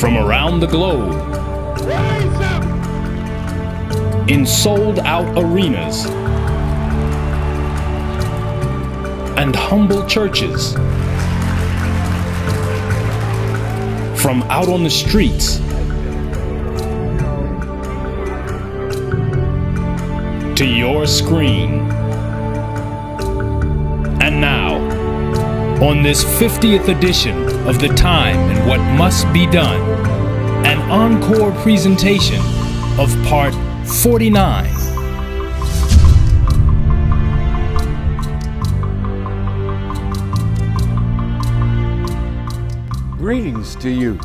from around the globe in sold-out arenas and humble churches, from out on the streets to your screen. And now, on this 50th edition of The Time and What Must Be Done, an encore presentation of Part 49. Greetings to you.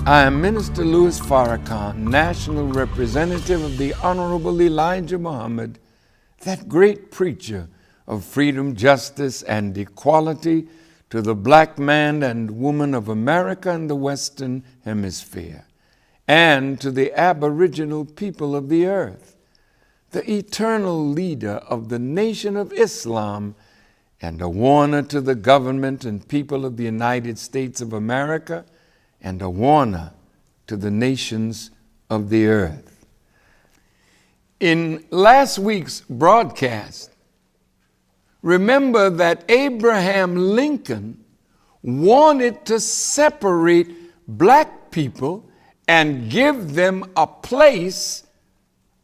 I am Minister Louis Farrakhan, National Representative of the Honorable Elijah Muhammad, that great preacher of freedom, justice, and equality to the black man and woman of America and the Western Hemisphere, and to the aboriginal people of the earth, the eternal leader of the nation of Islam, and a warner to the government and people of the United States of America, and a warner to the nations of the earth. In last week's broadcast, remember that Abraham Lincoln wanted to separate black people and give them a place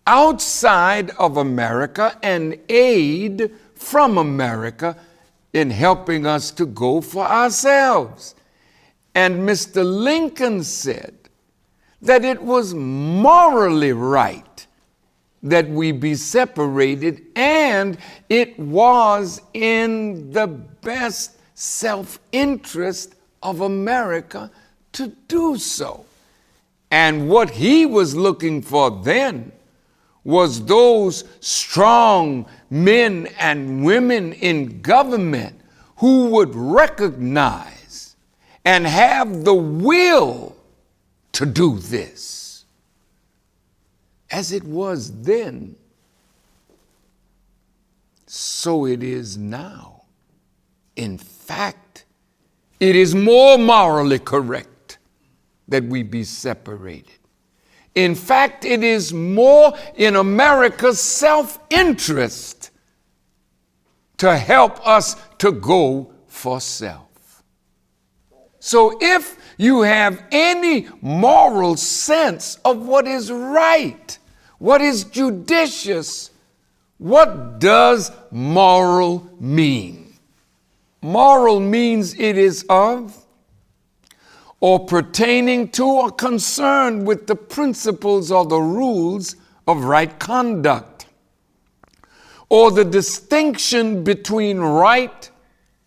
outside of America and aid from America in helping us to go for ourselves. And Mr. Lincoln said that it was morally right that we be separated, and it was in the best self-interest of America to do so. And what he was looking for then was those strong men and women in government who would recognize and have the will to do this. As it was then, so it is now. In fact, it is more morally correct that we be separated. In fact, it is more in America's self-interest to help us to go for self. So if you have any moral sense of what is right, what is judicious, what does moral mean? Moral means it is of or pertaining to or concerned with the principles or the rules of right conduct, or the distinction between right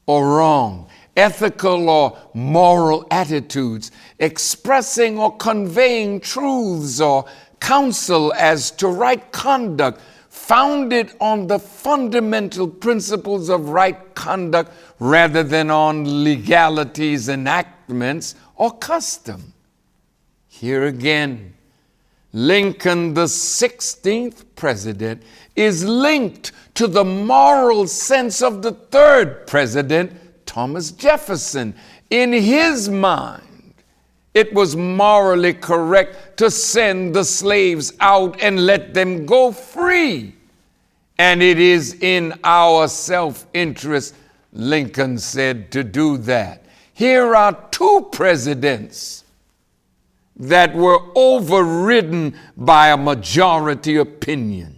or wrong, ethical or moral attitudes, expressing or conveying truths or counsel as to right conduct, founded on the fundamental principles of right conduct rather than on legalities, enactments, or custom. Here again, Lincoln, the 16th president, is linked to the moral sense of the third president, Thomas Jefferson. In his mind, it was morally correct to send the slaves out and let them go free. And it is in our self-interest, Lincoln said, to do that. Here are two presidents that were overridden by a majority opinion.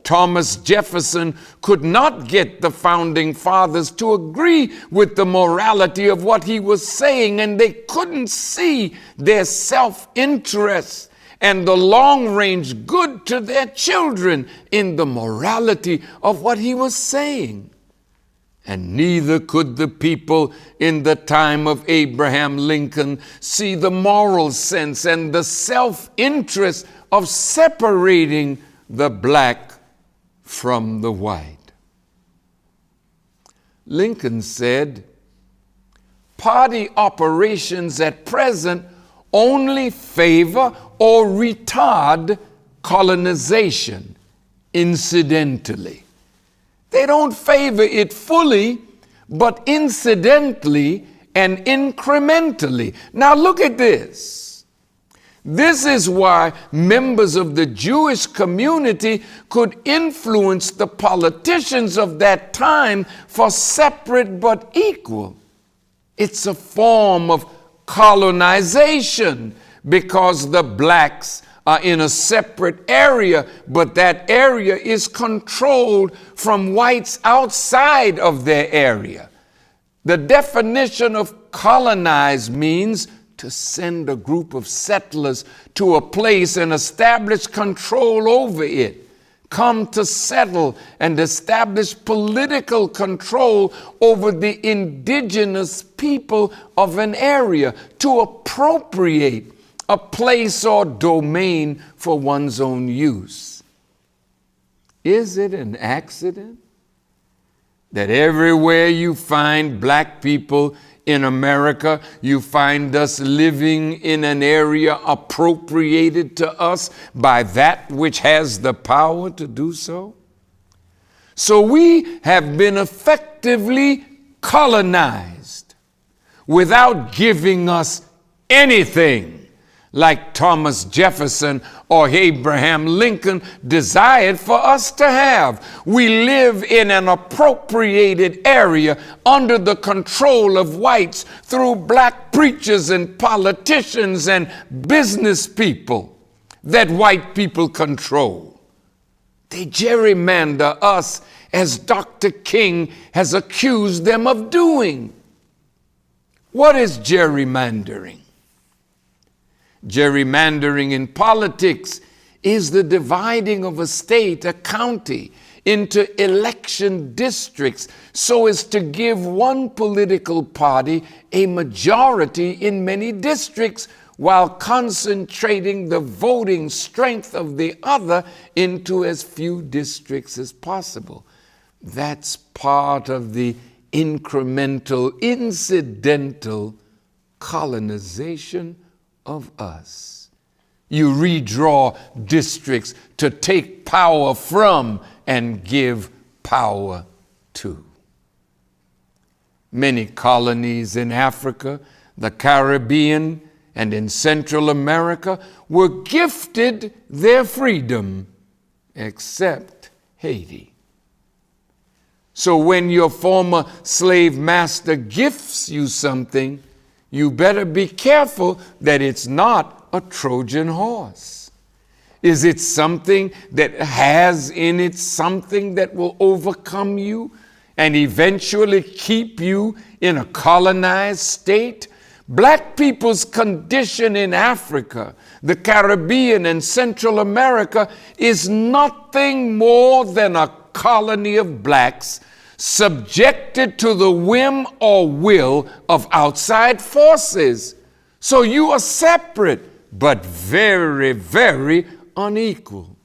Thomas Jefferson could not get the founding fathers to agree with the morality of what he was saying, and they couldn't see their self-interest and the long-range good to their children in the morality of what he was saying. And neither could the people in the time of Abraham Lincoln see the moral sense and the self-interest of separating the black from the white. Lincoln said, "Party operations at present only favor or retard colonization incidentally. They don't favor it fully, but incidentally and incrementally. Now look at this. This is why members of the Jewish community could influence the politicians of that time for separate but equal. It's a form of colonization because the blacks are in a separate area, but that area is controlled from whites outside of their area. The definition of colonize means to send a group of settlers to a place and establish control over it. Come to settle and establish political control over the indigenous people of an area, to appropriate a place or domain for one's own use. Is it an accident that everywhere you find black people in America, you find us living in an area appropriated to us by that which has the power to do so? So we have been effectively colonized without giving us anything, like Thomas Jefferson or Abraham Lincoln desired for us to have. We live in an appropriated area under the control of whites through black preachers and politicians and business people that white people control. They gerrymander us as Dr. King has accused them of doing. What is gerrymandering? Gerrymandering in politics is the dividing of a state, a county, into election districts so as to give one political party a majority in many districts while concentrating the voting strength of the other into as few districts as possible. That's part of the incremental, incidental colonization of us. You redraw districts to take power from and give power to. Many colonies in Africa, the Caribbean, and in Central America were gifted their freedom, except Haiti. So when your former slave master gifts you something, you better be careful that it's not a Trojan horse. Is it something that has in it something that will overcome you and eventually keep you in a colonized state? Black people's condition in Africa, the Caribbean, and Central America is nothing more than a colony of blacks subjected to the whim or will of outside forces. So you are separate, but very, very unequal.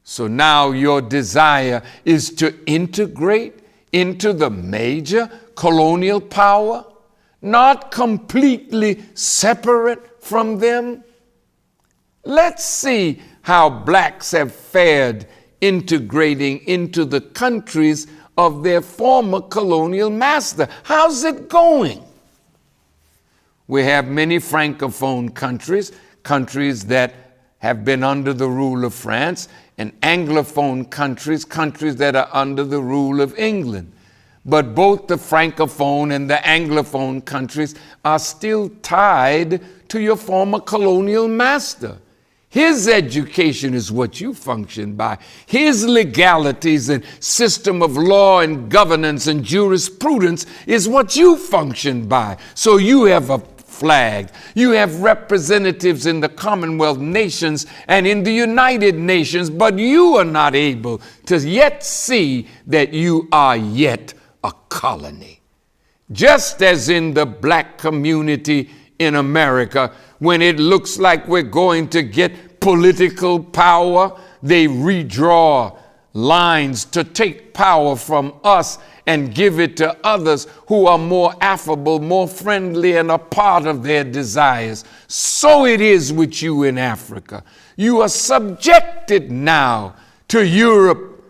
So now your desire is to integrate into the major colonial power, not completely separate from them. Let's see how blacks have fared integrating into the countries of their former colonial master. How's it going? We have many Francophone countries, countries that have been under the rule of France, and Anglophone countries, countries that are under the rule of England. But both the Francophone and the Anglophone countries are still tied to your former colonial master. His education is what you function by. His legalities and system of law and governance and jurisprudence is what you function by. So you have a flag. You have representatives in the Commonwealth nations and in the United Nations, but you are not able to yet see that you are yet a colony. Just as in the black community in America, when it looks like we're going to get political power, they redraw lines to take power from us and give it to others who are more affable, more friendly, and a part of their desires. So it is with you in Africa. You are subjected now to Europe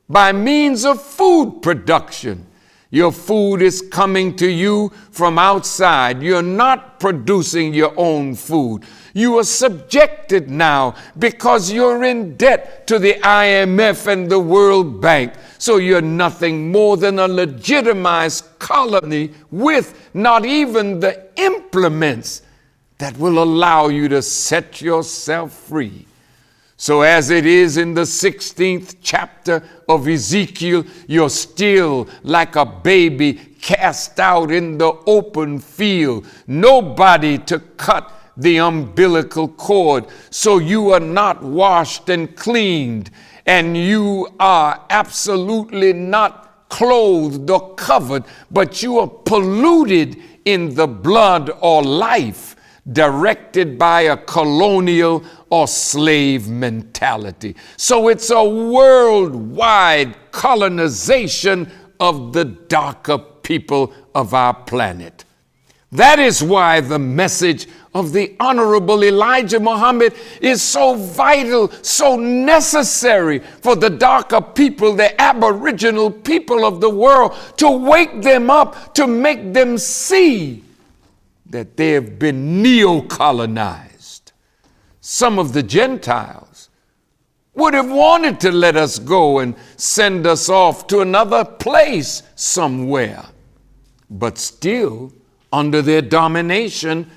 by means of food production. Your food is coming to you from outside. You're not producing your own food. You are subjected now because you're in debt to the IMF and the World Bank. So you're nothing more than a legitimized colony with not even the implements that will allow you to set yourself free. So as it is in the 16th chapter of Ezekiel, you're still like a baby cast out in the open field. Nobody to cut the umbilical cord. So you are not washed and cleaned, and you are absolutely not clothed or covered, but you are polluted in the blood or life directed by a colonial or slave mentality. So it's a worldwide colonization of the darker people of our planet. That is why the message of the Honorable Elijah Muhammad is so vital, so necessary for the darker people, the aboriginal people of the world, to wake them up, to make them see that they have been neo-colonized. Some of the Gentiles would have wanted to let us go and send us off to another place somewhere, but still under their domination,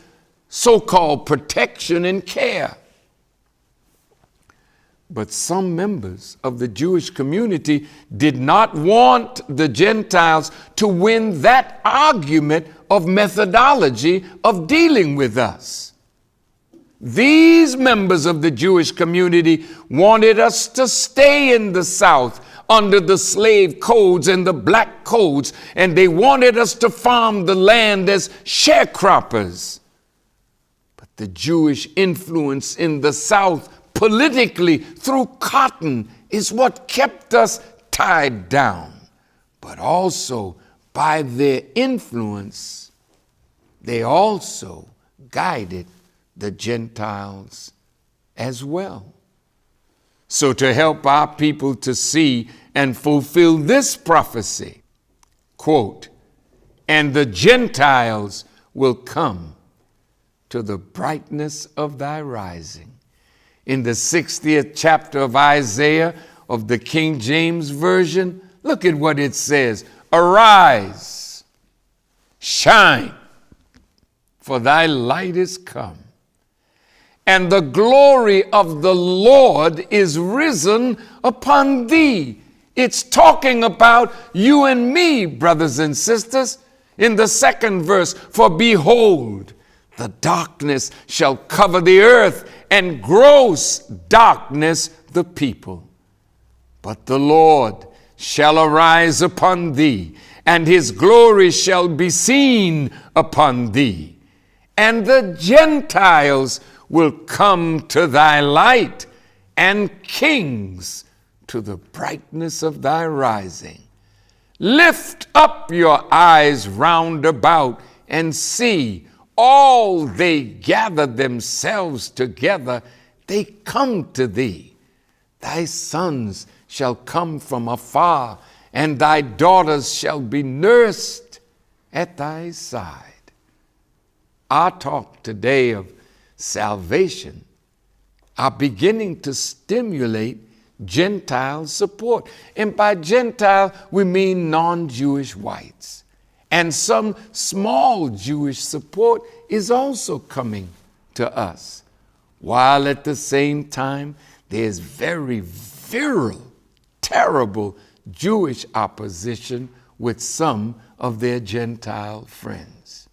so-called protection and care. But some members of the Jewish community did not want the Gentiles to win that argument of methodology of dealing with us. These members of the Jewish community wanted us to stay in the South under the slave codes and the black codes, and they wanted us to farm the land as sharecroppers. But the Jewish influence in the South politically through cotton is what kept us tied down. But also by their influence, they also guided the Gentiles as well. So to help our people to see and fulfill this prophecy, quote, "And the Gentiles will come to the brightness of thy rising." In the 60th chapter of Isaiah of the King James Version, look at what it says. "Arise, shine, for thy light is come, and the glory of the Lord is risen upon thee." It's talking about you and me, brothers and sisters. In the second verse, "For behold, the darkness shall cover the earth, and gross darkness the people. But the Lord shall arise upon thee, and his glory shall be seen upon thee. And the Gentiles will come to thy light, and kings to the brightness of thy rising. Lift up your eyes round about, and see, all they gather themselves together, they come to thee. Thy sons shall come from afar, and thy daughters shall be nursed at thy side." Our talk today of salvation are beginning to stimulate Gentile support. And by Gentile, we mean non-Jewish whites. And some small Jewish support is also coming to us, while at the same time there's very virile, terrible Jewish opposition with some of their Gentile friends.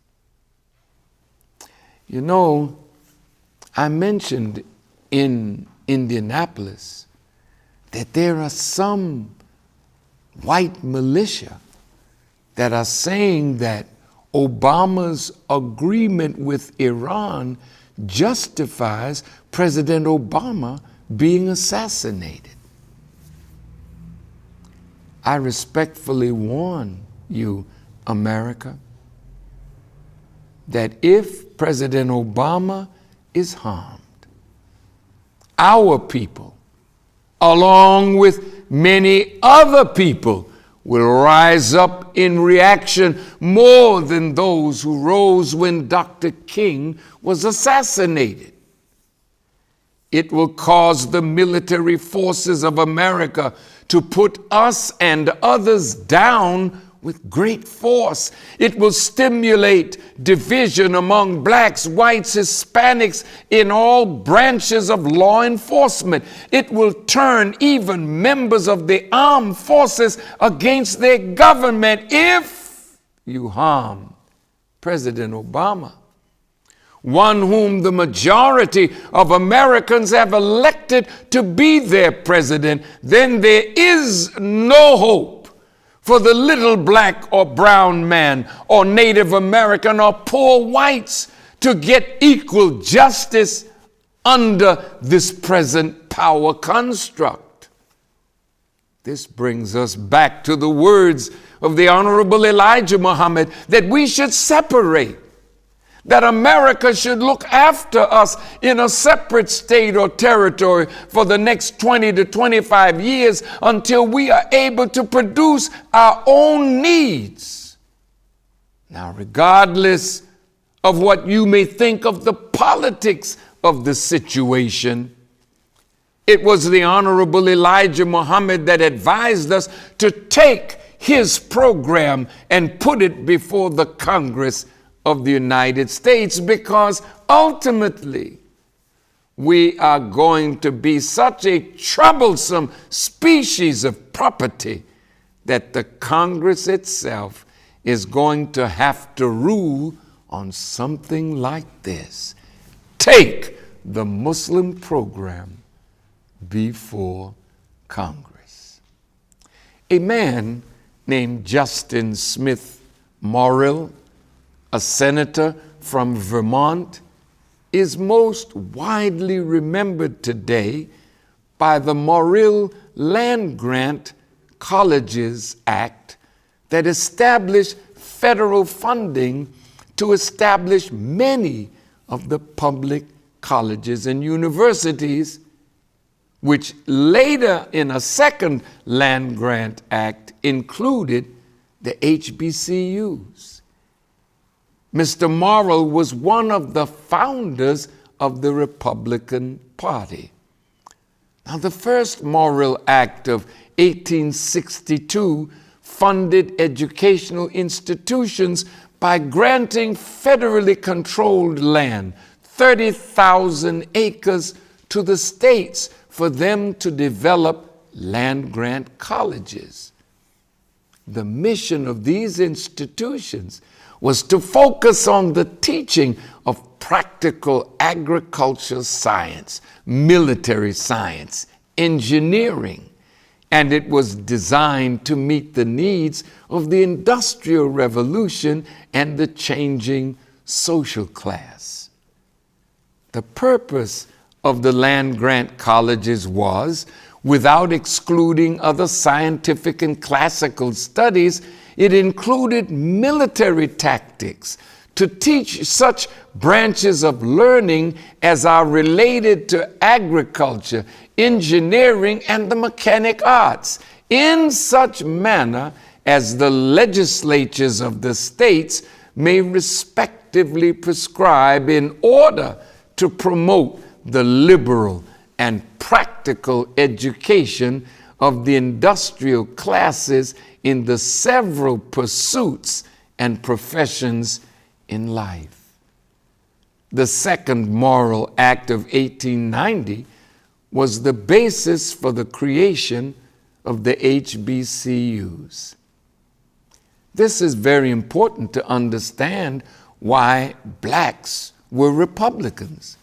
You know, I mentioned in Indianapolis that there are some white militia that are saying that Obama's agreement with Iran justifies President Obama being assassinated. I respectfully warn you, America, that if President Obama is harmed, our people, along with many other people, will rise up in reaction more than those who rose when Dr. King was assassinated. It will cause the military forces of America to put us and others down with great force. It will stimulate division among blacks, whites, Hispanics in all branches of law enforcement. It will turn even members of the armed forces against their government if you harm President Obama, one whom the majority of Americans have elected to be their president. Then there is no hope for the little black or brown man or Native American or poor whites to get equal justice under this present power construct. This brings us back to the words of the Honorable Elijah Muhammad that we should separate, that America should look after us in a separate state or territory for the next 20 to 25 years until we are able to produce our own needs. Now, regardless of what you may think of the politics of the situation, it was the Honorable Elijah Muhammad that advised us to take his program and put it before the Congress of the United States, because ultimately we are going to be such a troublesome species of property that the Congress itself is going to have to rule on something like this: take the Muslim program before Congress. A man named Justin Smith Morrill, a senator from Vermont, is most widely remembered today by the Morrill Land Grant Colleges Act that established federal funding to establish many of the public colleges and universities, which later in a second Land Grant Act included the HBCUs. Mr. Morrill was one of the founders of the Republican Party. Now, the first Morrill Act of 1862 funded educational institutions by granting federally controlled land, 30,000 acres, to the states for them to develop land-grant colleges. The mission of these institutions was to focus on the teaching of practical agricultural science, military science, engineering, and it was designed to meet the needs of the Industrial Revolution and the changing social class. The purpose of the land-grant colleges was, without excluding other scientific and classical studies, it included military tactics to teach such branches of learning as are related to agriculture, engineering, and the mechanic arts, in such manner as the legislatures of the states may respectively prescribe in order to promote the liberal and practical education of the industrial classes in the several pursuits and professions in life. The second Morrill Act of 1890 was the basis for the creation of the HBCUs. This is very important to understand why blacks were Republicans,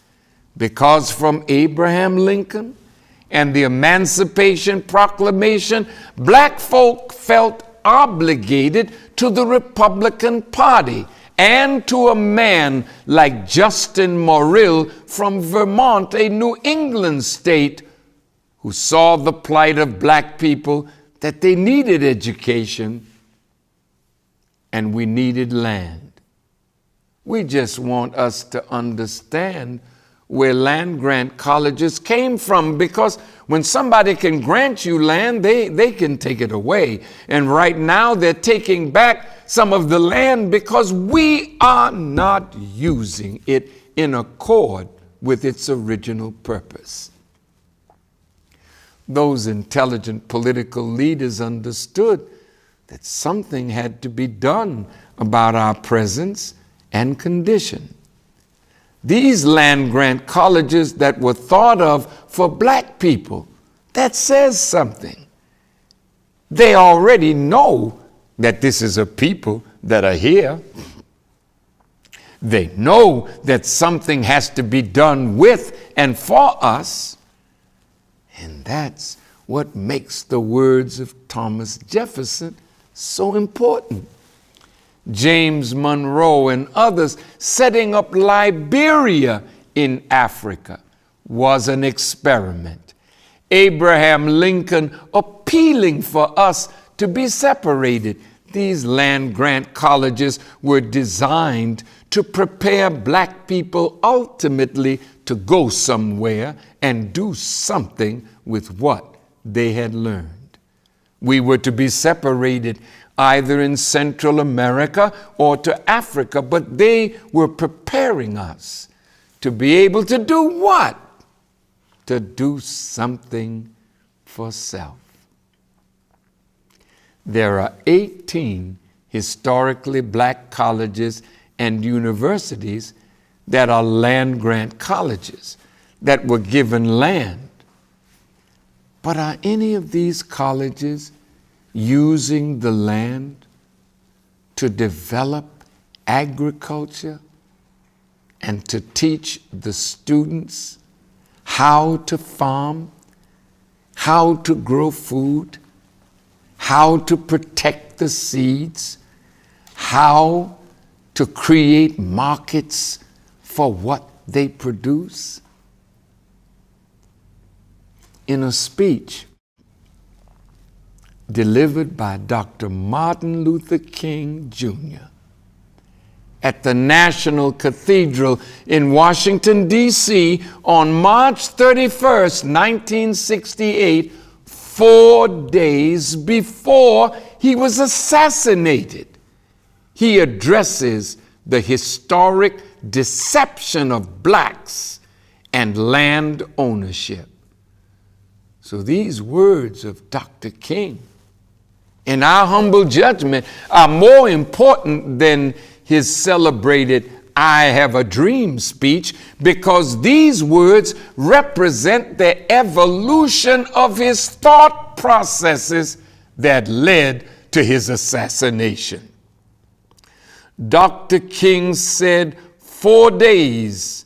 because from Abraham Lincoln and the Emancipation Proclamation, black folk felt obligated to the Republican Party and to a man like Justin Morrill from Vermont, a New England state, who saw the plight of black people, that they needed education and we needed land. We just want us to understand where land grant colleges came from, because when somebody can grant you land, they can take it away. And right now they're taking back some of the land because we are not using it in accord with its original purpose. Those intelligent political leaders understood that something had to be done about our presence and condition. These land grant colleges that were thought of for black people, that says something. They already know that this is a people that are here. They know that something has to be done with and for us. And that's what makes the words of Thomas Jefferson so important. James Monroe and others setting up Liberia in Africa was an experiment. Abraham Lincoln appealing for us to be separated. These land grant colleges were designed to prepare black people ultimately to go somewhere and do something with what they had learned. We were to be separated either in Central America or to Africa, but they were preparing us to be able to do what? To do something for self. There are 18 historically black colleges and universities that are land grant colleges that were given land. But are any of these colleges using the land to develop agriculture and to teach the students how to farm, how to grow food, how to protect the seeds, how to create markets for what they produce? In a speech delivered by Dr. Martin Luther King Jr. at the National Cathedral in Washington, D.C. on March 31st, 1968, 4 days before he was assassinated, he addresses the historic deception of blacks and land ownership. So these words of Dr. King, in our humble judgment, are more important than his celebrated "I Have a Dream" speech, because these words represent the evolution of his thought processes that led to his assassination. Dr. King said 4 days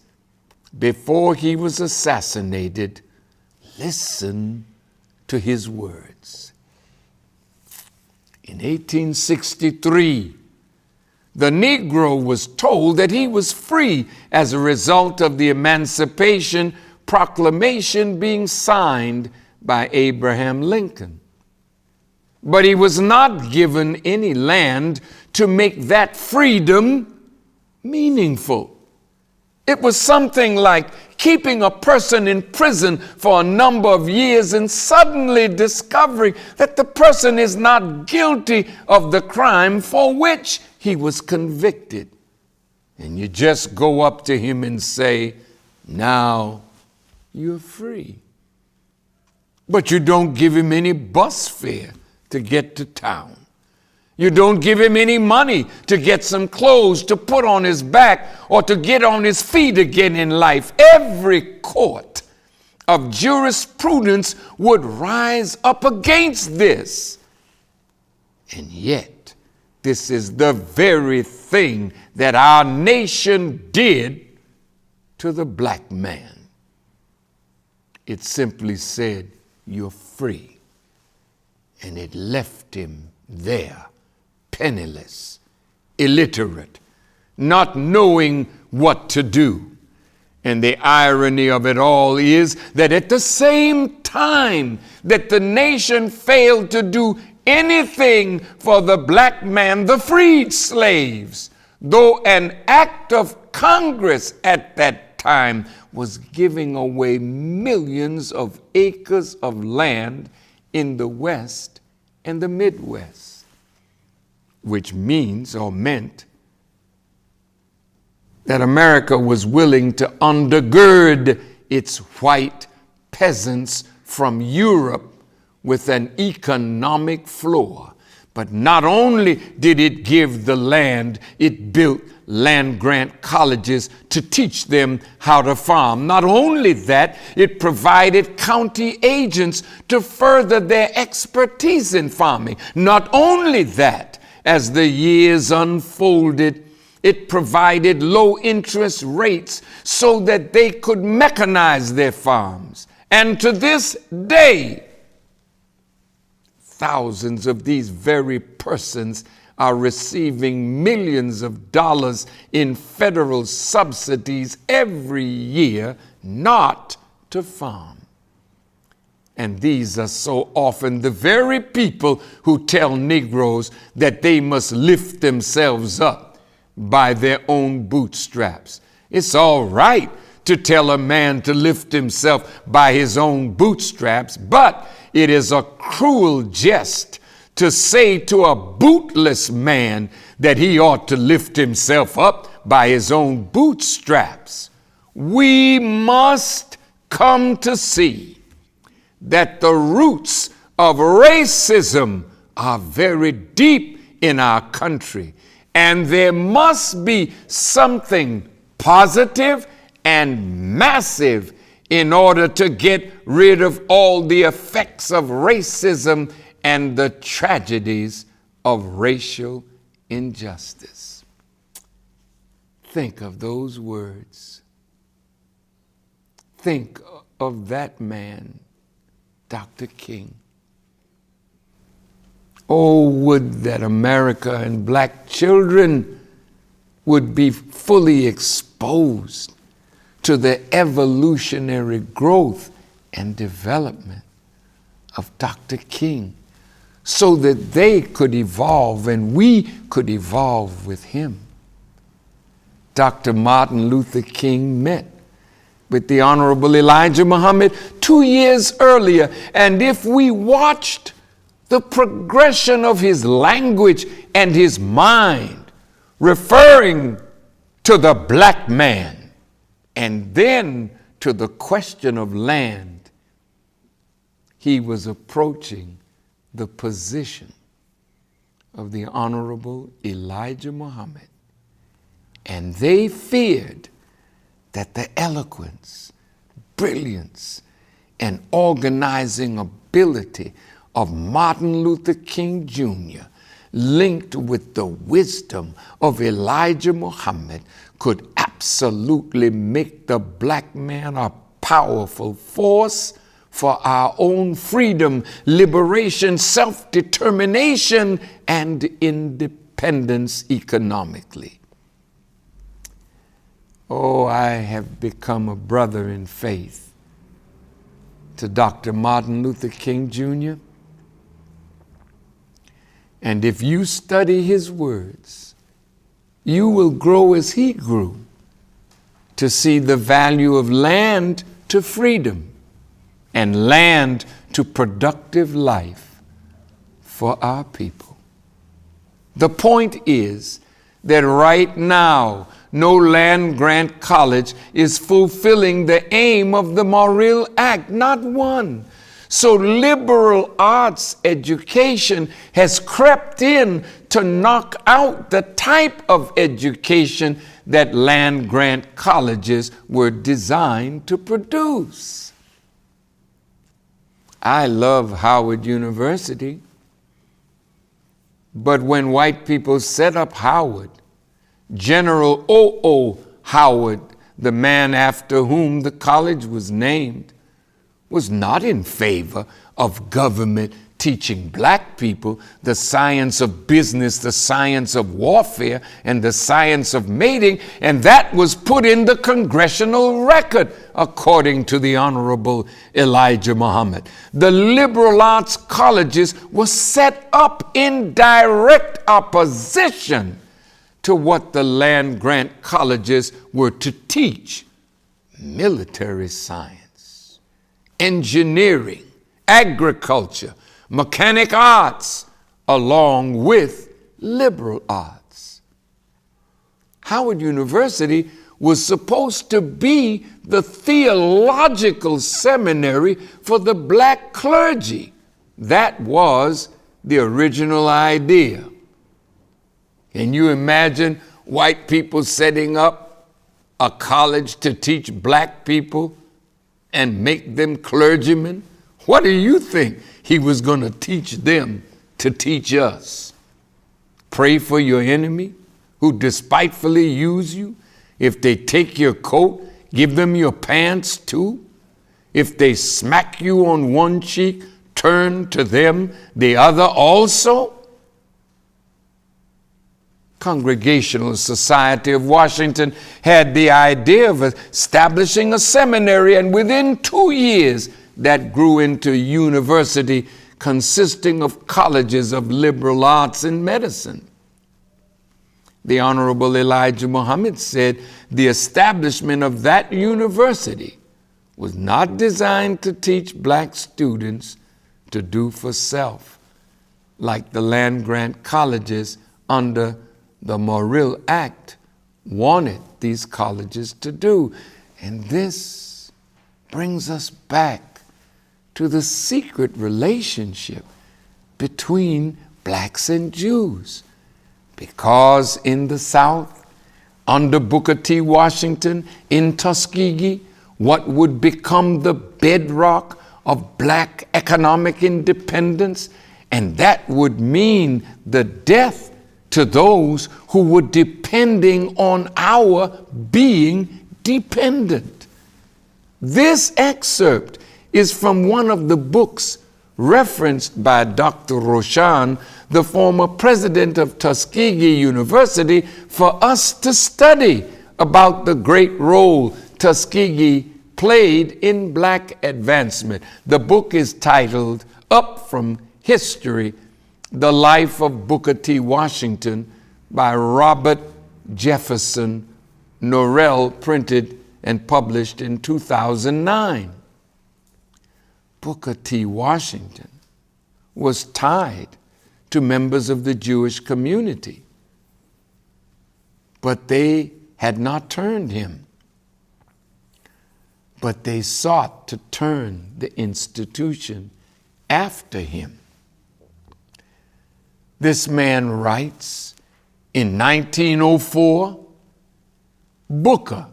before he was assassinated, listen to his words. In 1863, the Negro was told that he was free as a result of the Emancipation Proclamation being signed by Abraham Lincoln. But he was not given any land to make that freedom meaningful. It was something like keeping a person in prison for a number of years and suddenly discovering that the person is not guilty of the crime for which he was convicted. And you just go up to him and say, "Now you're free." But you don't give him any bus fare to get to town. You don't give him any money to get some clothes to put on his back or to get on his feet again in life. Every court of jurisprudence would rise up against this. And yet, this is the very thing that our nation did to the black man. It simply said, "You're free." And it left him there, penniless, illiterate, not knowing what to do. And the irony of it all is that at the same time that the nation failed to do anything for the black man, the freed slaves, though an act of Congress at that time was giving away millions of acres of land in the West and the Midwest, which means or meant that America was willing to undergird its white peasants from Europe with an economic floor. But not only did it give the land, it built land-grant colleges to teach them how to farm. Not only that, it provided county agents to further their expertise in farming. Not only that, as the years unfolded, it provided low interest rates so that they could mechanize their farms. And to this day, thousands of these very persons are receiving millions of dollars in federal subsidies every year not to farm. And these are so often the very people who tell Negroes that they must lift themselves up by their own bootstraps. It's all right to tell a man to lift himself by his own bootstraps, but it is a cruel jest to say to a bootless man that he ought to lift himself up by his own bootstraps. We must come to see that the roots of racism are very deep in our country, and there must be something positive and massive in order to get rid of all the effects of racism and the tragedies of racial injustice. Think of those words. Think of that man, Dr. King. Oh, would that America and black children would be fully exposed to the evolutionary growth and development of Dr. King, so that they could evolve and we could evolve with him. Dr. Martin Luther King met with the Honorable Elijah Muhammad 2 years earlier, and if we watched the progression of his language and his mind, referring to the black man, and then to the question of land, he was approaching the position of the Honorable Elijah Muhammad. And they feared that the eloquence, brilliance, and organizing ability of Martin Luther King Jr., linked with the wisdom of Elijah Muhammad, could absolutely make the black man a powerful force for our own freedom, liberation, self-determination, and independence economically. Oh, I have become a brother in faith to Dr. Martin Luther King Jr. And if you study his words, you will grow as he grew, to see the value of land to freedom and land to productive life for our people. The point is that right now, no land-grant college is fulfilling the aim of the Morrill Act, not one. So liberal arts education has crept in to knock out the type of education that land-grant colleges were designed to produce. I love Howard University, but when white people set up Howard, General O.O. Howard, the man after whom the college was named, was not in favor of government teaching black people the science of business, the science of warfare, and the science of mating, and that was put in the congressional record, according to the Honorable Elijah Muhammad. The liberal arts colleges were set up in direct opposition to what the land-grant colleges were to teach military science, engineering, agriculture, mechanic arts, along with liberal arts. Howard University was supposed to be the theological seminary for the black clergy. That was the original idea. Can you imagine white people setting up a college to teach black people and make them clergymen? What do you think he was going to teach them to teach us? Pray for your enemy who despitefully use you. If they take your coat, give them your pants too. If they smack you on one cheek, turn to them the other also. Congregational Society of Washington had the idea of establishing a seminary, and within 2 years that grew into a university consisting of colleges of liberal arts and medicine. The Honorable Elijah Muhammad said the establishment of that university was not designed to teach black students to do for self, like the land-grant colleges under the Morrill Act wanted these colleges to do. And this brings us back to the secret relationship between blacks and Jews. Because in the South, under Booker T. Washington, in Tuskegee, what would become the bedrock of black economic independence, and that would mean the death to those who were depending on our being dependent. This excerpt is from one of the books referenced by Dr. Roshan, the former president of Tuskegee University, for us to study about the great role Tuskegee played in black advancement. The book is titled Up From History, The Life of Booker T. Washington by Robert Jefferson Norrell, printed and published in 2009. Booker T. Washington was tied to members of the Jewish community, but they had not turned him. But they sought to turn the institution after him. This man writes in 1904, Booker.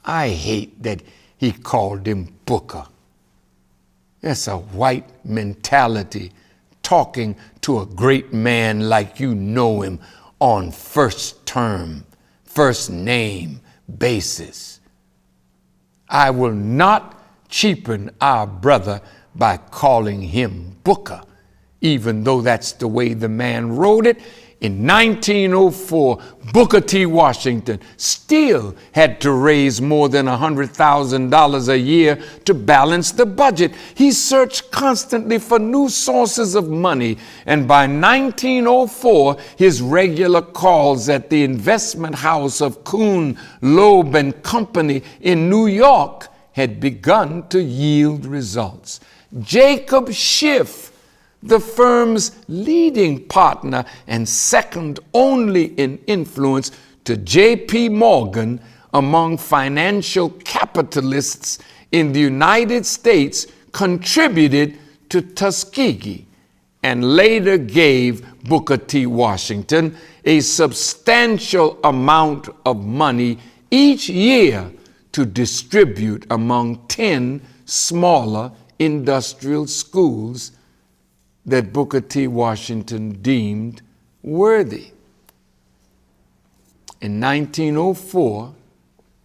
I hate that he called him Booker. That's a white mentality, talking to a great man like you know him on first term, first name basis. I will not cheapen our brother by calling him Booker, even though that's the way the man wrote it. In 1904, Booker T. Washington still had to raise more than $100,000 a year to balance the budget. He searched constantly for new sources of money, and by 1904, his regular calls at the investment house of Kuhn, Loeb and Company in New York had begun to yield results. Jacob Schiff, the firm's leading partner and second only in influence to J.P. Morgan among financial capitalists in the United States, contributed to Tuskegee and later gave Booker T. Washington a substantial amount of money each year to distribute among 10 smaller industrial schools that Booker T. Washington deemed worthy. In 1904,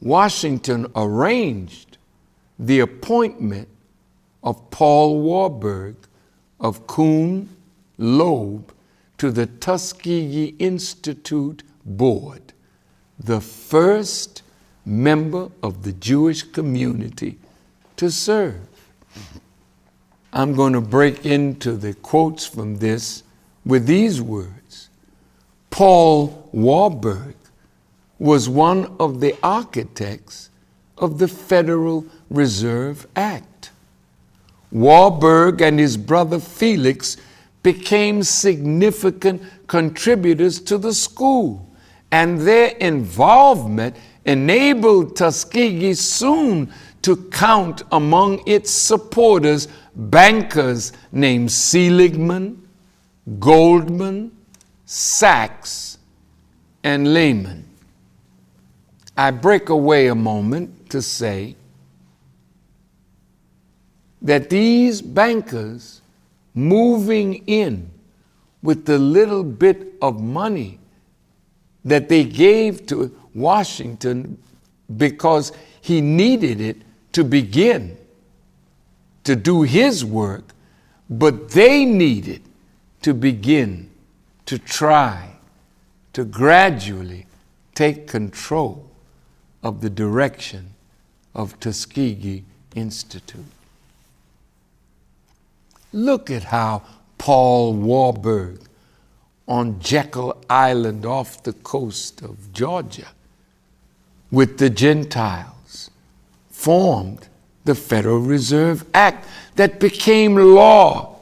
Washington arranged the appointment of Paul Warburg of Kuhn, Loeb to the Tuskegee Institute Board, the first member of the Jewish community to serve. I'm going to break into the quotes from this with these words. Paul Warburg was one of the architects of the Federal Reserve Act. Warburg and his brother Felix became significant contributors to the school, and their involvement enabled Tuskegee soon to count among its supporters bankers named Seligman, Goldman, Sachs, and Lehman. I break away a moment to say that these bankers moving in with the little bit of money that they gave to Washington because he needed it to begin to do his work, but they needed to begin to try to gradually take control of the direction of Tuskegee Institute. Look at how Paul Warburg on Jekyll Island off the coast of Georgia with the Gentiles formed the Federal Reserve Act that became law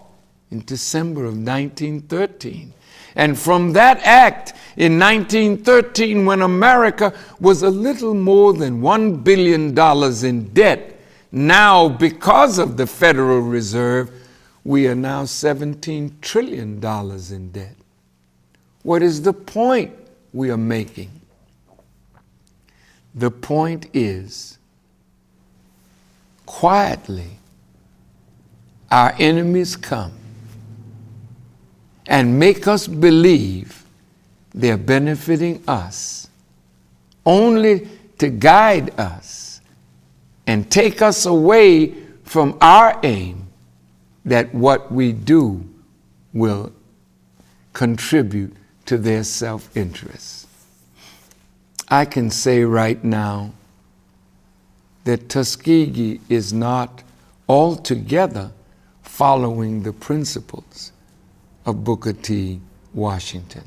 in December of 1913. And from that act in 1913, when America was a little more than $1 billion in debt, now because of the Federal Reserve, we are now $17 trillion in debt. What is the point we are making? The point is, quietly, our enemies come and make us believe they're benefiting us, only to guide us and take us away from our aim that what we do will contribute to their self-interest. I can say right now that Tuskegee is not altogether following the principles of Booker T. Washington.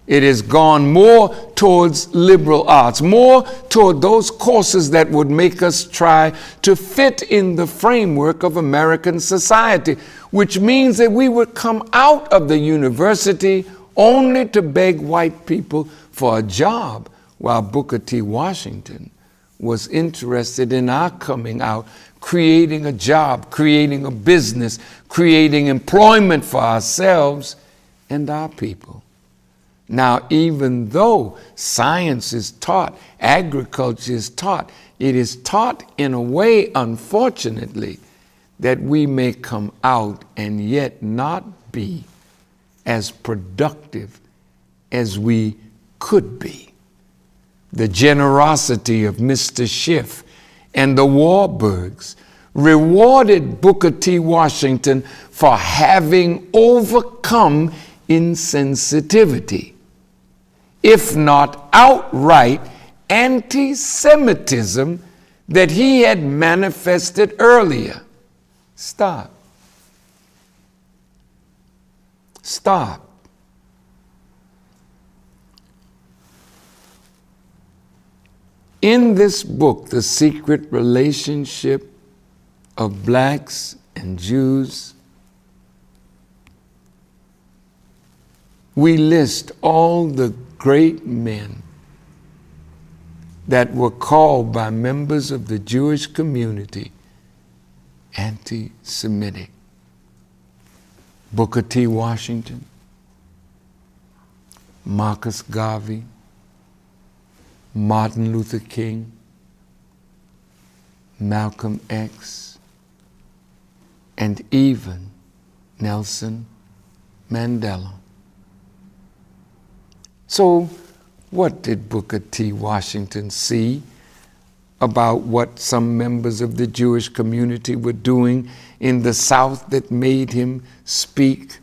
It has gone more towards liberal arts, more toward those courses that would make us try to fit in the framework of American society, which means that we would come out of the university only to beg white people for a job, while Booker T. Washington was interested in our coming out, creating a job, creating a business, creating employment for ourselves and our people. Now, even though science is taught, agriculture is taught, it is taught in a way, unfortunately, that we may come out and yet not be as productive as we could be. The generosity of Mr. Schiff and the Warburgs rewarded Booker T. Washington for having overcome insensitivity, if not outright anti-Semitism that he had manifested earlier. Stop. Stop. In this book, The Secret Relationship of Blacks and Jews, we list all the great men that were called by members of the Jewish community anti-Semitic. Booker T. Washington, Marcus Garvey, Martin Luther King, Malcolm X, and even Nelson Mandela. So, what did Booker T. Washington see about what some members of the Jewish community were doing in the South that made him speak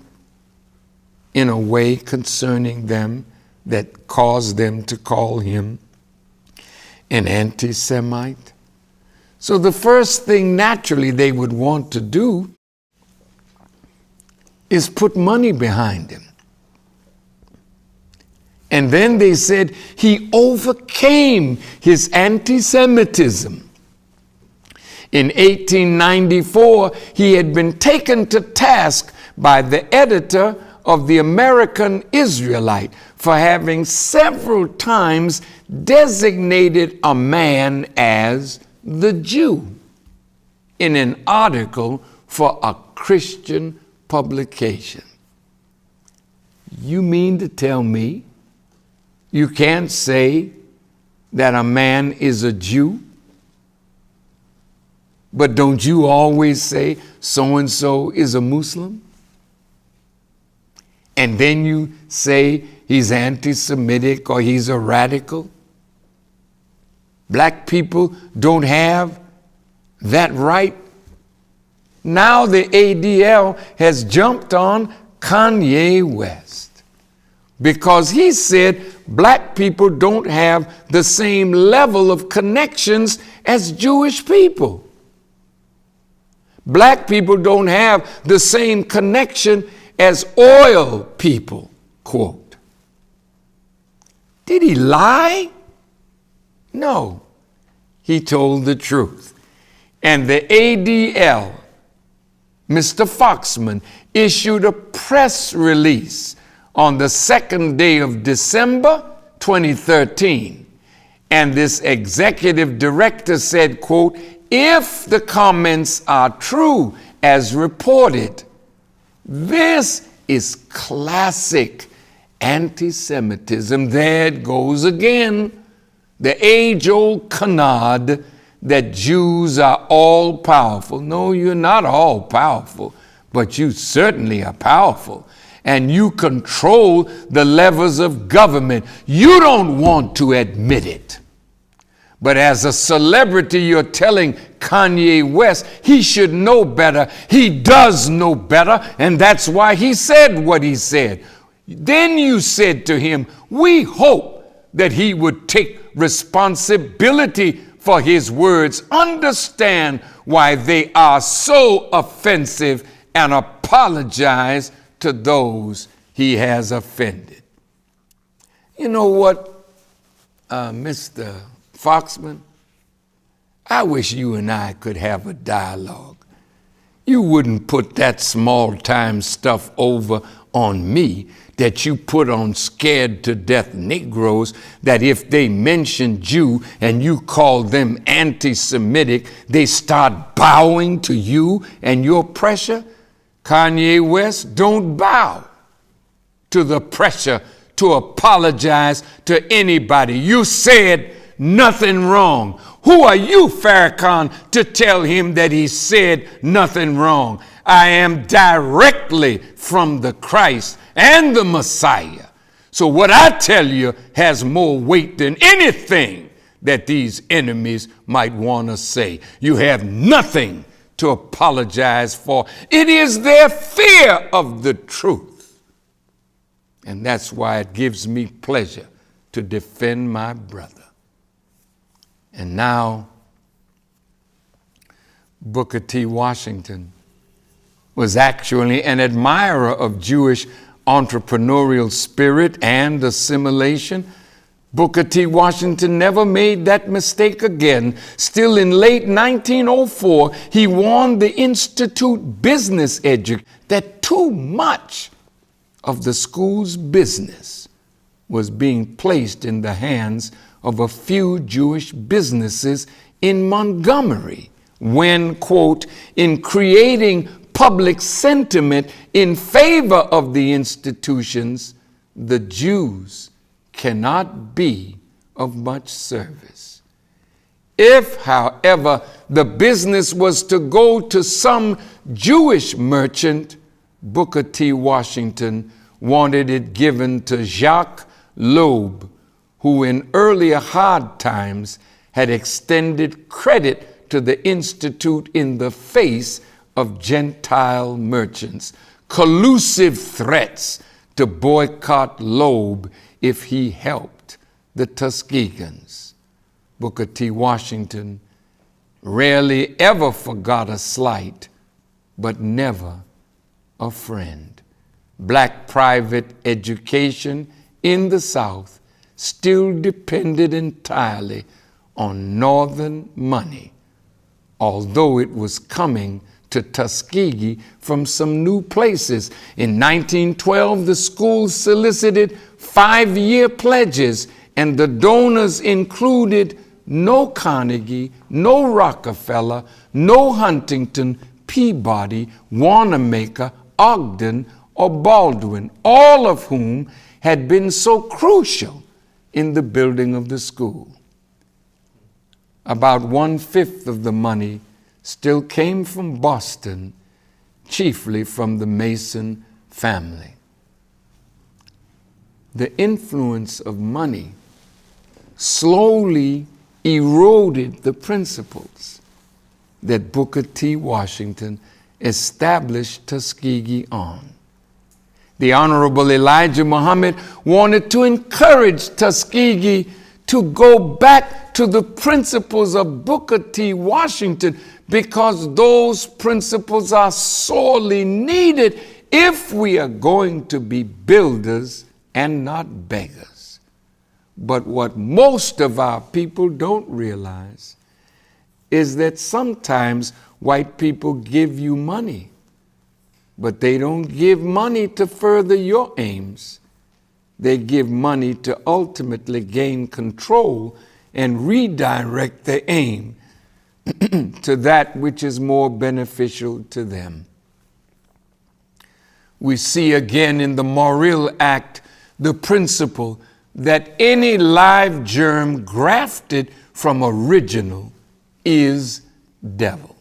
in a way concerning them that caused them to call him an anti-Semite? So the first thing naturally they would want to do is put money behind him. And then they said he overcame his anti-Semitism. In 1894, he had been taken to task by the editor of the American Israelite for having several times designated a man as the Jew in an article for a Christian publication. You mean to tell me you can't say that a man is a Jew? But don't you always say so-and-so is a Muslim? And then you say he's anti-Semitic or he's a radical? Black people don't have that right. Now the ADL has jumped on Kanye West because he said black people don't have the same level of connections as Jewish people. Black people don't have the same connection as oil people, quote. Did he lie? No, he told the truth. And the ADL, Mr. Foxman, issued a press release on the 2nd day of December 2013. And this executive director said, quote, if the comments are true as reported, this is classic anti-Semitism. There it goes again. The age-old canard that Jews are all-powerful. No, you're not all-powerful, but you certainly are powerful. And you control the levers of government. You don't want to admit it. But as a celebrity, you're telling Kanye West he should know better. He does know better, and that's why he said what he said. Then you said to him, we hope that he would take responsibility for his words, understand why they are so offensive, and apologize to those he has offended. You know what, Mr. Foxman, I wish you and I could have a dialogue. You wouldn't put that small-time stuff over on me that you put on scared to death Negroes, that if they mention Jew and you call them anti-Semitic, they start bowing to you and your pressure. Kanye West, don't bow to the pressure to apologize to anybody. You said nothing wrong. Who are you, Farrakhan, to tell him that he said nothing wrong? I am directly from the Christ and the Messiah. So what I tell you has more weight than anything that these enemies might want to say. You have nothing to apologize for. It is their fear of the truth. And that's why it gives me pleasure to defend my brother. And now, Booker T. Washington was actually an admirer of Jewish entrepreneurial spirit and assimilation. Booker T. Washington never made that mistake again. Still in late 1904, he warned the Institute business educators that too much of the school's business was being placed in the hands of a few Jewish businesses in Montgomery when, quote, in creating public sentiment in favor of the institutions, the Jews cannot be of much service. If, however, the business was to go to some Jewish merchant, Booker T. Washington wanted it given to Jacques Loeb, who in earlier hard times had extended credit to the Institute in the face of Gentile merchants, collusive threats to boycott Loeb if he helped the Tuskegans. Booker T. Washington rarely ever forgot a slight, but never a friend. Black private education in the South still depended entirely on Northern money, although it was coming to Tuskegee from some new places. In 1912, the school solicited 5-year pledges, and the donors included no Carnegie, no Rockefeller, no Huntington, Peabody, Wanamaker, Ogden, or Baldwin, all of whom had been so crucial in the building of the school. About 1/5 of the money still came from Boston, chiefly from the Mason family. The influence of money slowly eroded the principles that Booker T. Washington established Tuskegee on. The Honorable Elijah Muhammad wanted to encourage Tuskegee to go back to the principles of Booker T. Washington, because those principles are sorely needed if we are going to be builders and not beggars. But what most of our people don't realize is that sometimes white people give you money, but they don't give money to further your aims. They give money to ultimately gain control and redirect their aim to that which is more beneficial to them. We see again in the Morrill Act the principle that any live germ grafted from original is devil.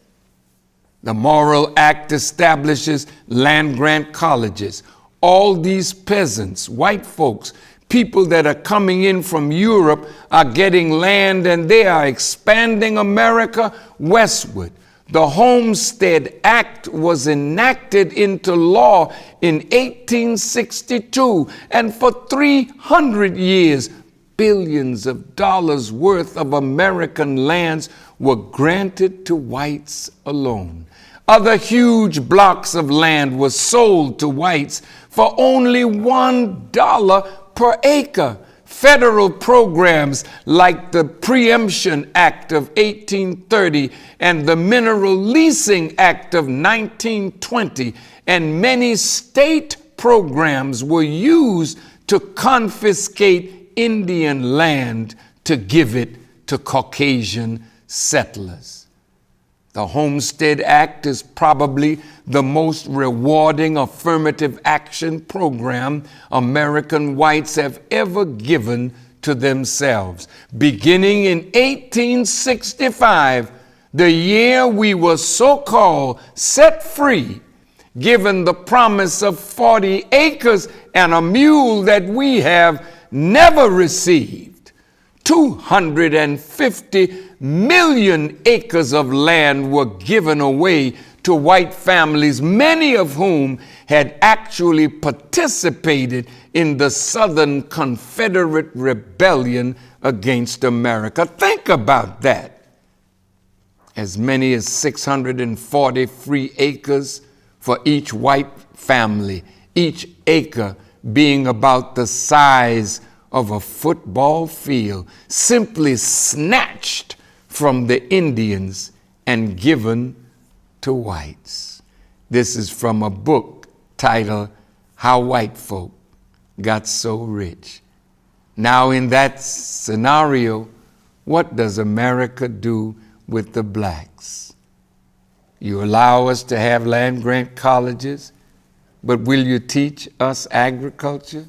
The Morrill Act establishes land-grant colleges. All these peasants, white folks, people that are coming in from Europe are getting land, and they are expanding America westward. The Homestead Act was enacted into law in 1862, and for 300 years, billions of dollars worth of American lands were granted to whites alone. Other huge blocks of land were sold to whites for only $1 per acre. Federal programs like the Preemption Act of 1830 and the Mineral Leasing Act of 1920 and many state programs were used to confiscate Indian land to give it to Caucasian settlers. The Homestead Act is probably the most rewarding affirmative action program American whites have ever given to themselves. Beginning in 1865, the year we were so-called set free, given the promise of 40 acres and a mule that we have never received, 250 million acres of land were given away to white families, many of whom had actually participated in the Southern Confederate Rebellion against America. Think about that. As many as 640 free acres for each white family, each acre being about the size of a football field, simply snatched from the Indians and given to whites. This is from a book titled How White Folk Got So Rich. Now, in that scenario, what does America do with the blacks? You allow us to have land-grant colleges, but will you teach us agriculture?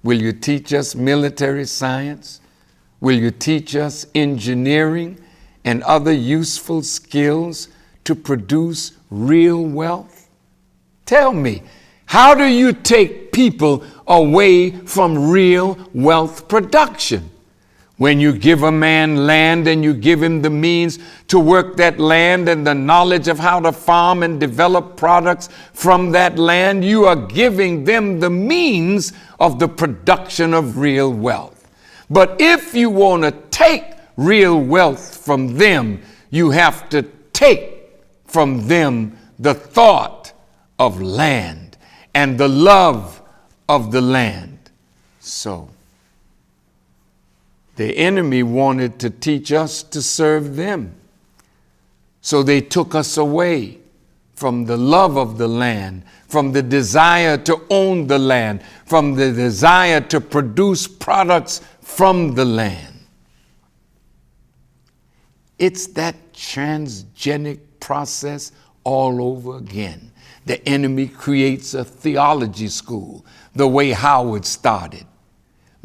Will you teach us military science? Will you teach us engineering and other useful skills to produce real wealth? Tell me, how do you take people away from real wealth production? When you give a man land and you give him the means to work that land and the knowledge of how to farm and develop products from that land, you are giving them the means of the production of real wealth. But if you want to take real wealth from them, you have to take from them the thought of land and the love of the land. So, the enemy wanted to teach us to serve them. So they took us away from the love of the land, from the desire to own the land, from the desire to produce products from the land. It's that transgenic process all over again. The enemy creates a theology school, the way Howard started.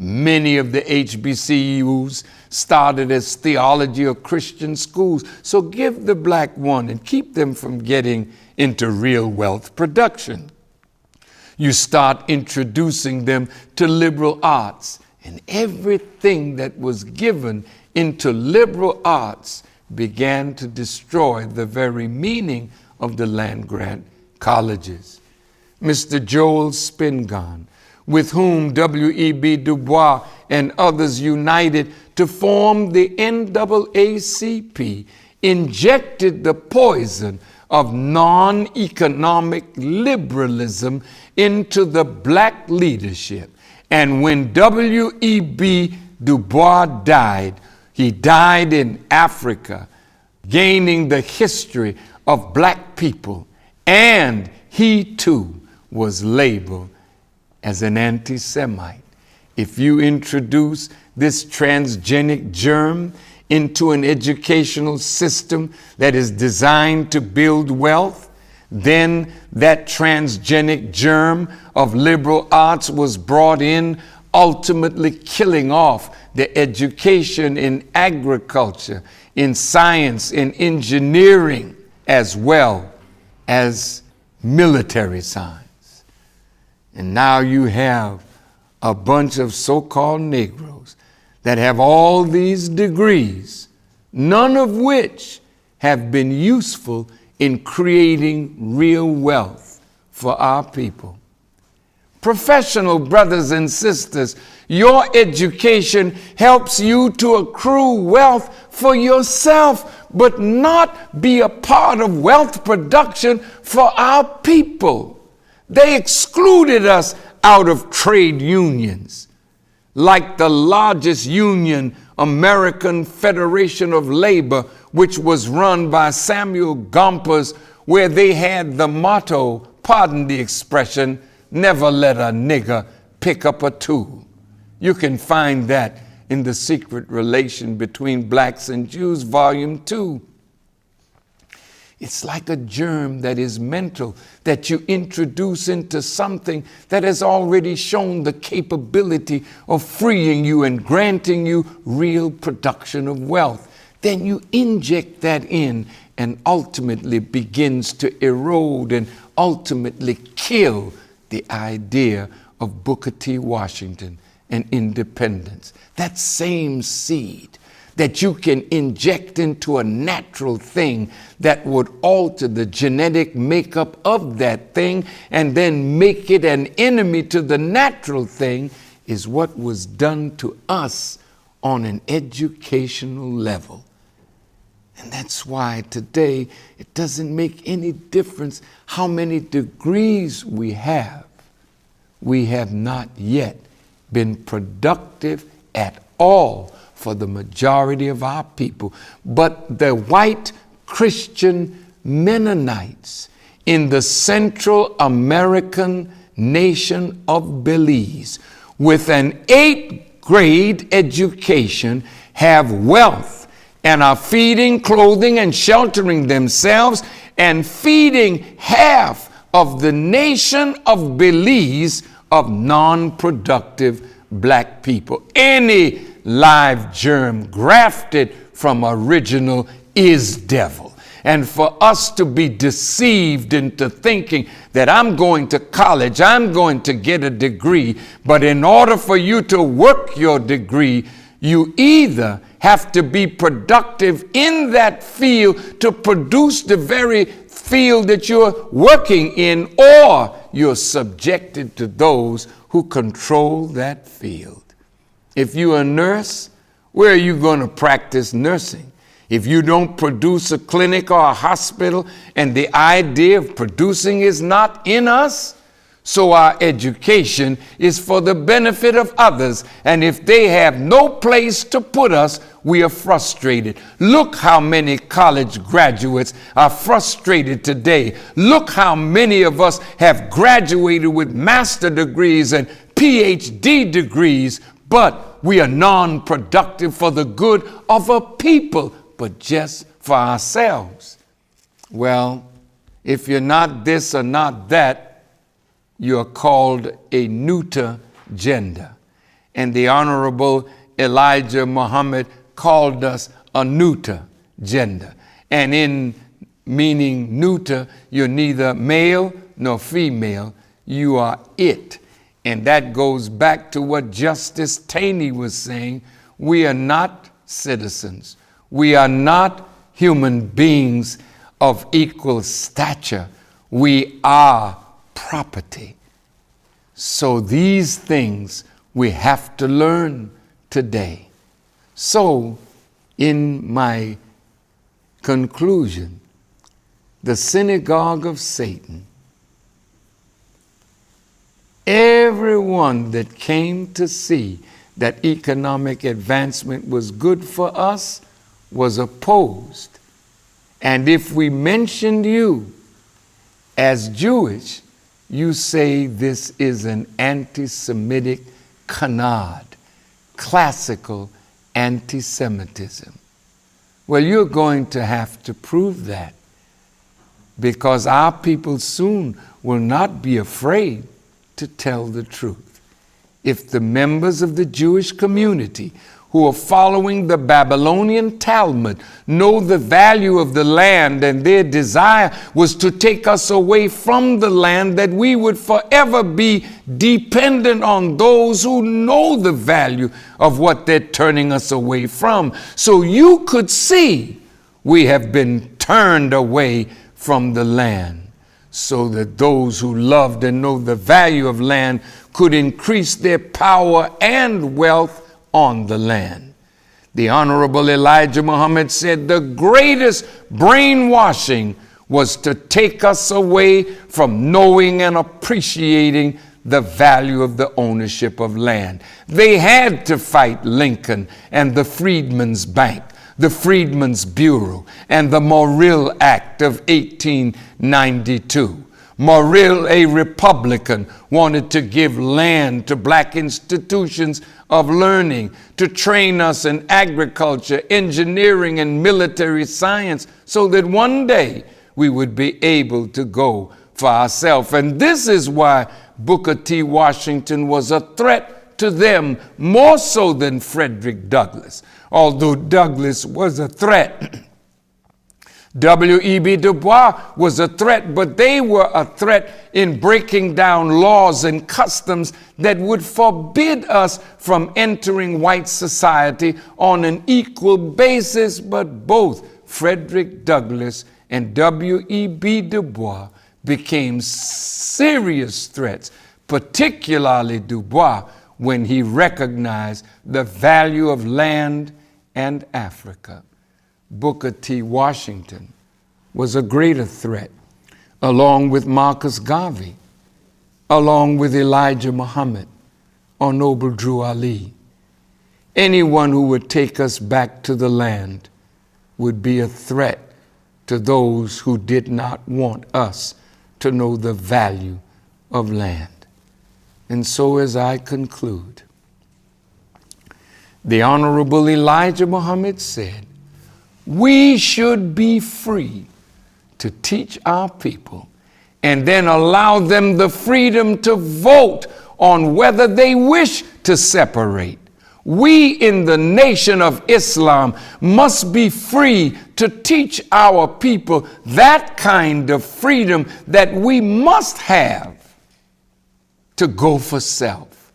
Many of the HBCUs started as theology or Christian schools. So give the black one and keep them from getting into real wealth production. You start introducing them to liberal arts, and everything that was given into liberal arts began to destroy the very meaning of the land-grant colleges. Mr. Joel Spingarn, with whom W.E.B. Du Bois and others united to form the NAACP, injected the poison of non-economic liberalism into the black leadership. And when W.E.B. Du Bois died, he died in Africa, gaining the history of black people, and he too was labeled as an anti-Semite. If you introduce this transgenic germ into an educational system that is designed to build wealth, then that transgenic germ of liberal arts was brought in, ultimately killing off the education in agriculture, in science, in engineering, as well as military science. And now you have a bunch of so-called Negroes that have all these degrees, none of which have been useful in creating real wealth for our people. Professional brothers and sisters, your education helps you to accrue wealth for yourself, but not be a part of wealth production for our people. They excluded us out of trade unions, like the largest union, American Federation of Labor, which was run by Samuel Gompers, where they had the motto, pardon the expression, never let a nigger pick up a tool. You can find that in The Secret Relation Between Blacks and Jews, Volume 2. It's like a germ that is mental, that you introduce into something that has already shown the capability of freeing you and granting you real production of wealth. Then you inject that in, and ultimately begins to erode and ultimately kill the idea of Booker T. Washington and independence. That same seed that you can inject into a natural thing that would alter the genetic makeup of that thing and then make it an enemy to the natural thing is what was done to us on an educational level. And that's why today it doesn't make any difference how many degrees we have. We have not yet been productive at all for the majority of our people. But the white Christian Mennonites in the Central American nation of Belize, with an 8th grade education, have wealth and are feeding, clothing, and sheltering themselves and feeding half of the nation of Belize of non-productive black people. Any live germ grafted from original is devil. And for us to be deceived into thinking that I'm going to college, I'm going to get a degree, but in order for you to work your degree, you either have to be productive in that field to produce the very field that you're working in, or you're subjected to those who control that field. If you're a nurse, where are you going to practice nursing? If you don't produce a clinic or a hospital, and the idea of producing is not in us, So our education is for the benefit of others, and if they have no place to put us, we are frustrated. Look how many college graduates are frustrated today. Look how many of us have graduated with master degrees and PhD degrees, but we are non-productive for the good of a people, but just for ourselves. Well, if you're not this or not that, you're called a neuter gender. And the Honorable Elijah Muhammad called us a neuter gender. And in meaning neuter, you're neither male nor female, you are it. And that goes back to what Justice Taney was saying. We are not citizens. We are not human beings of equal stature. We are property. So these things we have to learn today. So in my conclusion, the synagogue of Satan, everyone that came to see that economic advancement was good for us was opposed. And if we mentioned you as Jewish, you say this is an anti-Semitic canard, classical anti-Semitism. Well, you're going to have to prove that, because our people soon will not be afraid to tell the truth. If the members of the Jewish community who are following the Babylonian Talmud know the value of the land, and their desire was to take us away from the land, that we would forever be dependent on those who know the value of what they're turning us away from. So you could see we have been turned away from the land, so that those who loved and know the value of land could increase their power and wealth on the land. The Honorable Elijah Muhammad said the greatest brainwashing was to take us away from knowing and appreciating the value of the ownership of land. They had to fight Lincoln and the Freedmen's Bank, the Freedmen's Bureau, and the Morrill Act of 1892. Morrill, a Republican, wanted to give land to black institutions of learning, to train us in agriculture, engineering, and military science, so that one day we would be able to go for ourselves. And this is why Booker T. Washington was a threat to them, more so than Frederick Douglass. Although Douglass was a threat, W.E.B. Du Bois was a threat, but they were a threat in breaking down laws and customs that would forbid us from entering white society on an equal basis. But both Frederick Douglass and W.E.B. Du Bois became serious threats, particularly Du Bois, when he recognized the value of land and Africa. Booker T. Washington was a greater threat, along with Marcus Garvey, along with Elijah Muhammad or Noble Drew Ali. Anyone who would take us back to the land would be a threat to those who did not want us to know the value of land. And so as I conclude, the Honorable Elijah Muhammad said, we should be free to teach our people and then allow them the freedom to vote on whether they wish to separate. We in the Nation of Islam must be free to teach our people that kind of freedom that we must have to go for self.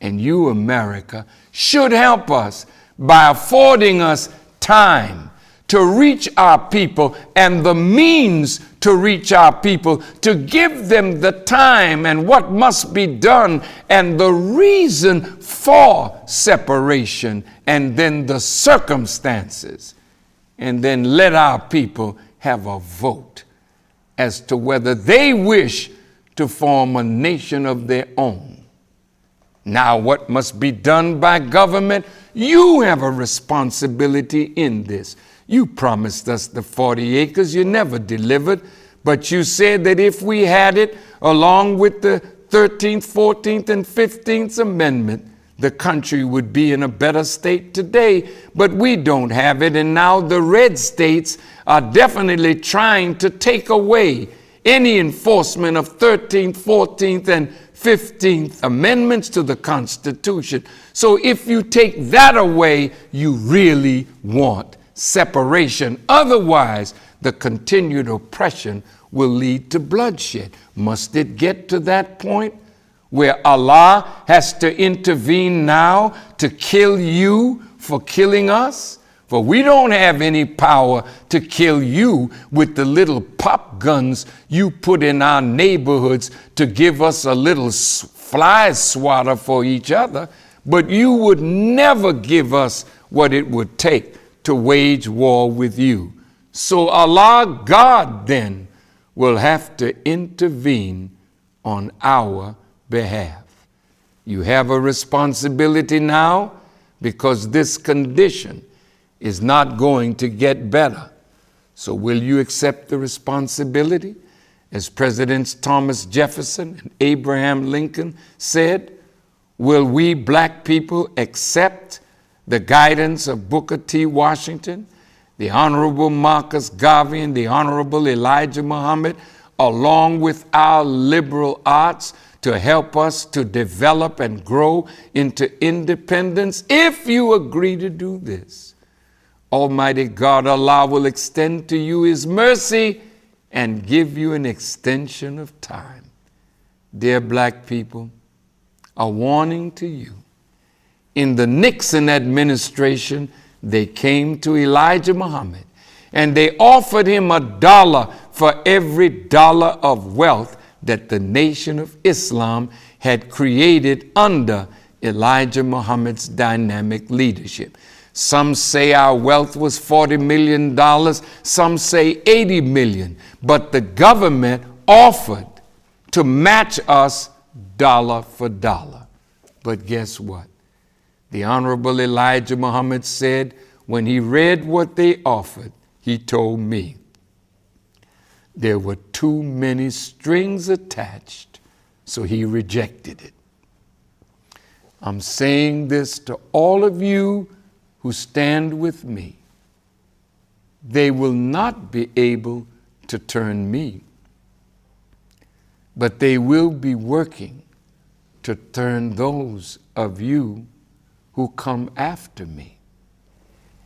And you, America, should help us by affording us time to reach our people and the means to reach our people, to give them the time and what must be done and the reason for separation, and then the circumstances, and then let our people have a vote as to whether they wish to form a nation of their own. Now, what must be done by government? You have a responsibility in this. You promised us the 40 acres. You never delivered. But you said that if we had it, along with the 13th, 14th, and 15th Amendment, the country would be in a better state today. But we don't have it. And now the red states are definitely trying to take away any enforcement of 13th, 14th, and 15th Amendments to the Constitution. So if you take that away, you really want separation. Otherwise, the continued oppression will lead to bloodshed. Must it get to that point where Allah has to intervene now to kill you for killing us? For we don't have any power to kill you with the little pop guns you put in our neighborhoods to give us a little fly swatter for each other. But you would never give us what it would take to wage war with you. So Allah, God, then, will have to intervene on our behalf. You have a responsibility now because this condition is not going to get better. So will you accept the responsibility? As Presidents Thomas Jefferson and Abraham Lincoln said, will we black people accept the guidance of Booker T. Washington, the Honorable Marcus Garvey, and the Honorable Elijah Muhammad, along with our liberal arts, to help us to develop and grow into independence? If you agree to do this, Almighty God, Allah, will extend to you His mercy and give you an extension of time. Dear black people, a warning to you. In the Nixon administration, they came to Elijah Muhammad and they offered him $1 for every dollar of wealth that the Nation of Islam had created under Elijah Muhammad's dynamic leadership. Some say our wealth was $40 million, some say $80 million, but the government offered to match us dollar for dollar. But guess what? The Honorable Elijah Muhammad said when he read what they offered, he told me there were too many strings attached, so he rejected it. I'm saying this to all of you who stand with me. They will not be able to turn me, but they will be working to turn those of you who come after me.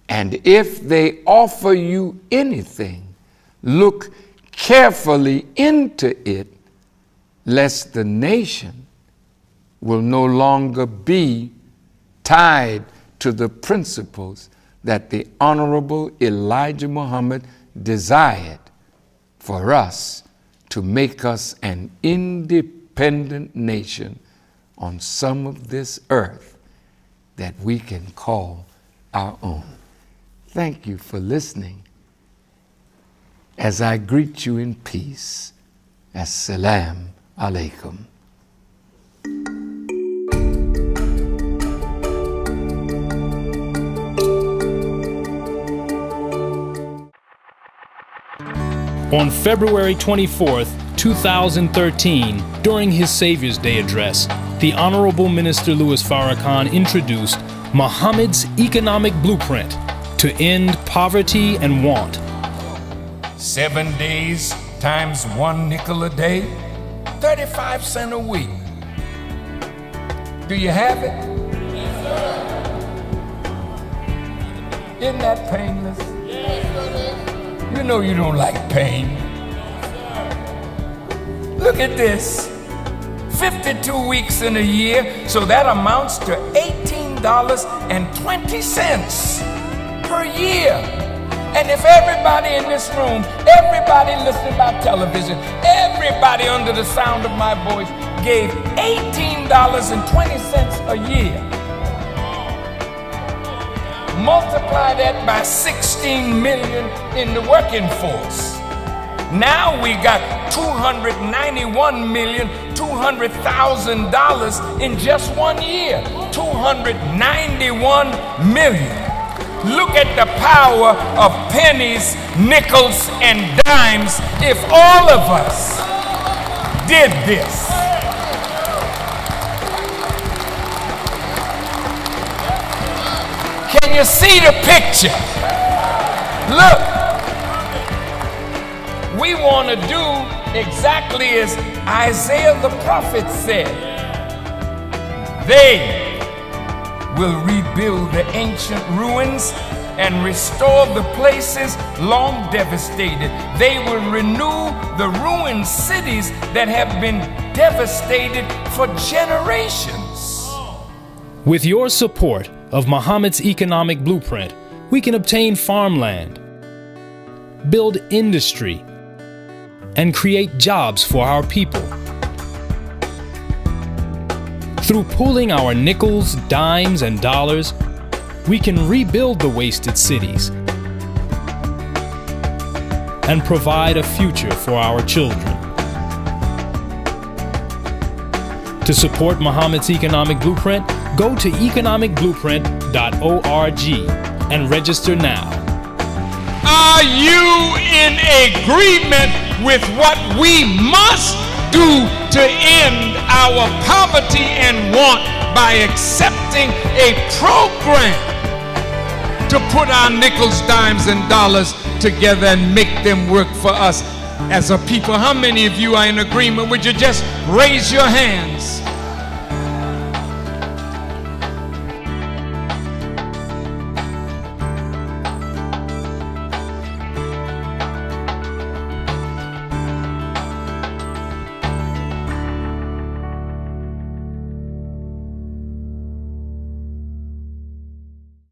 And if they offer you anything, look carefully into it, lest the nation will no longer be tied to the principles that the Honorable Elijah Muhammad desired for us to make us an independent nation on some of this earth that we can call our own. Thank you for listening as I greet you in peace. Assalamu alaikum. On February 24th, 2013, during his Savior's Day address, the Honorable Minister Louis Farrakhan introduced Muhammad's economic blueprint to end poverty and want. 7 days times 1 nickel a day, 35 cents a week. Do you have it? Yes, sir. Isn't that painless? Yes, sir. You know you don't like pain. Yes, sir. Look at this. 52 weeks in a year, so that amounts to $18.20 per year. And if everybody in this room, everybody listening by television, everybody under the sound of my voice gave $18.20 a year, multiply that by 16 million in the working force, Now we got $291,200,000 in just 1 year. 291 million. Look at the power of pennies, nickels, and dimes if all of us did this. Can you see the picture? Look, we want to do exactly as Isaiah the prophet said. They will rebuild the ancient ruins and restore the places long devastated. They will renew the ruined cities that have been devastated for generations. With your support of Muhammad's economic blueprint, we can obtain farmland, build industry, and create jobs for our people. Through pooling our nickels, dimes, and dollars, we can rebuild the wasted cities and provide a future for our children. To support Muhammad's economic blueprint, go to economicblueprint.org and register now. Are you in agreement with what we must do to end our poverty and want by accepting a program to put our nickels, dimes, and dollars together and make them work for us as a people? How many of you are in agreement? Would you just raise your hands?